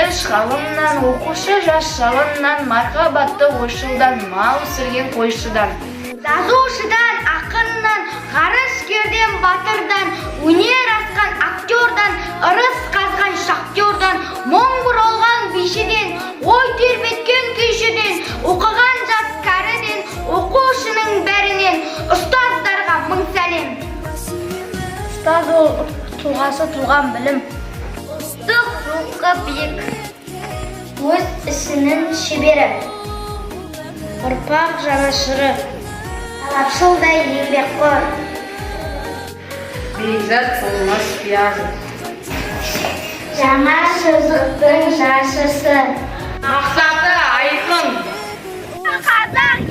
Өз ғалымнан, оқушы жас жалыннан, мархабатты ойшылдан, мал өсірген қойшыдан. Жазушыдан, ақыннан, ғарышкерден, батырдан, өнер асқан актердан, ырыс қазған шахтердан, мұң бұралған бишіден, ой тербеткен күйшіден, оқыған жас кәріден, оқушының бәрінен, ұстаздарға мың сәлем. Ұстаз ол тұлғасы туған білім. Ұлттық рухы биік, өз ісінің шебері, ұрпақ жанашыры, талапшылдай еңбекқор, Бекзат болмас пиязы, жаңа шұжықтың жаршысы, мақсаты айқын. Қазақ